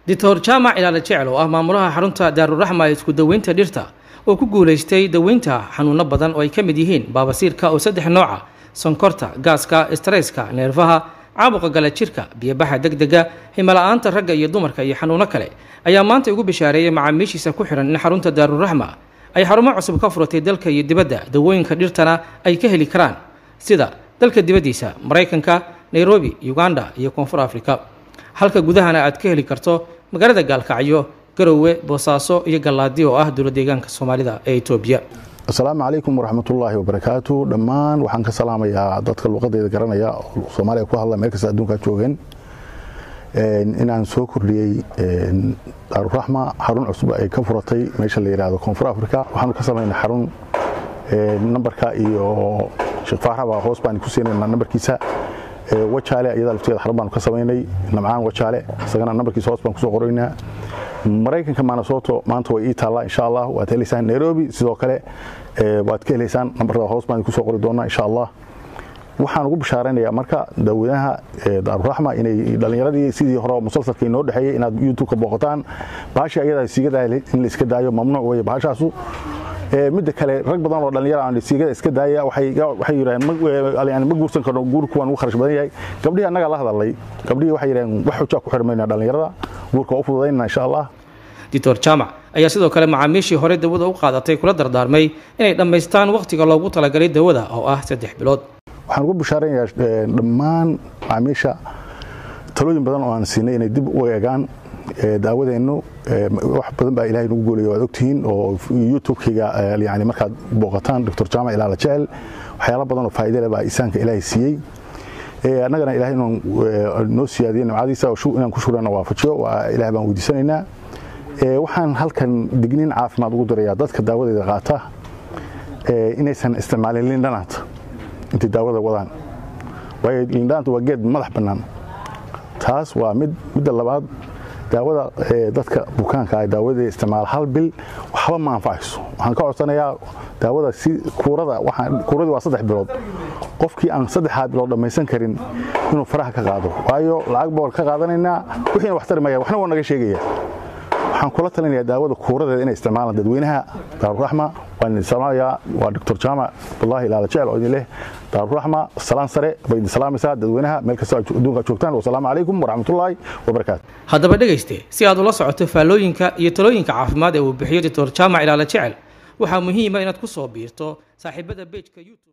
دكتور جامع إلى الجعل وأمامها حرunta daaruraxma isku daweynta dhirta oo ku guuleystay daweynta xanuuno badan oo ay ka mid yihiin baabasiirka oo saddex nooca sonkorta gaaska stresska neerfaha caabuqa gala jirka biyabaxa degdega himalaanta ragga iyo dumarka iyo xanuuno kale ayaa maanta ugu bishaareeyay macaamiishiisa ku xiran in xarunta daaruraxma ay xarumo cusub ka furatay dalka iyo dibadda dawooyinka dhirtana ay ka heli karaan sida dalka dibadiisa Mareykanka Nairobi Uganda iyo Koonfur Afrika halka gudahana aad ka heli karto magaalada Gaalkacyo Garowe Boosaaso iyo Galaadi oo ah dowlad deegaanka Soomaalida ee Itoobiya. Assalaamu calaykum waraxmatullaahi wabarakaatuh. Dhammaan waxaan ka salaamayaa dadka luqadeeda garanaya oo Soomaaliya ku hadla meel kasta adduunka joogeen inaan soo kordhiyay daaruraxma xarun cusub ay ka furatay meesha la yiraahdo Koonfur Afrika. Waxaan ka sameynay xarun numberka iyo Sheekh Faarax hoos baan ku siinay numberkiisa wajaale iyada lafteeda xarun baan ka sameynay namcaan wajaale isagana numberkiisa hoos baan ku soo qoraynaa Mareykanka Minnesota maanta way taala insha Allah waad heleysaan Nairobi sidoo kale waad ka heleysaan numberka hoos baan ku soo qori doonaa insha Allah waxaan ugu bishaaraynayaa marka dawadaha daaruraxma inay dhalinyaradii sidii hore musalsalka inoo dhaxeeyay inaad YouTube ka booqataan baasha iyada siigadaa in la iska daayo mamnuuc way baashaasu mid kale rag badan oo dhalinyaro aan siiga iska daaya waxay yiraahdeen ma guursan karno guurku waan ugu kharash badan yahay gabdhihi anaga la hadalay gabdhihi waxay yiraahdeen wax xujo ku xirmayna dhalinyarada guurka u fududeynaa insha Allah. Dr. Jamac ayaa sidoo kale macaamiishii hore dawada u qaadatay kula dardaarmay inay dhameystaan waqtiga loogu talagalay dawada oo ah 3 bilood. Waxaan ugu bishaaraynayaa dhammaan macaamiisha talooyin badan oo aan siinay inay dib u eegaan daawadeenu wax badan baa Ilaahay nagu gooliyo waad ogtihiin oo YouTube-kiga yani markaad booqataan Dr. Jamac Ilaa la Jecel waxyaalo badan oo faa'iido leh baa isaanka Ilaahay siiyay annagana Ilaahay noo siyaadiyay nimcadiisa oo inaan ku shukranno waafajiyo waa Ilaahay baan weydiisanaynaa waxaan halkan digniin caafimaad ugu dirayaa dadka daawadeeda qaata inaysan isticmaalin lindanaad inta daawada wadaan way lindanaad waa geed madax bannaan taas waa mid labaad daawada dadka bukaanka ay daawada isticmaal hal bil waxba ma anfacayso waxaan ka codsanayaa daawada si kuurada waa 3 bilood qofkii aan 3 bilood dhameysan karin inuu faraha ka qaado waayo lacag bool ka qaadanaynaa wixii wax tarmaya waxna waa naga sheegaya waxaan kula talinayaa daawada kuuradeeda inay isticmaalaan dadweynaha daaruraxma waan salaamayaa waa Dr. Jamac wallahi Ilaa la Jecel oo idin leh daaruraxma salaan sare bay idin salaamaysaa dadweynaha meel kasta adduunka joogtaan wassalaamu calaykum waraxmatullaahi wabarakaatuh. Haddaba dhageyste si aad ula socoto faalooyinka iyo talooyinka caafimaad ee uu bixiyo Dr. Jamac Ilaa la Jecel waxaa muhiim ah inaad ku soo biirto saaxiibada page-ka YouTube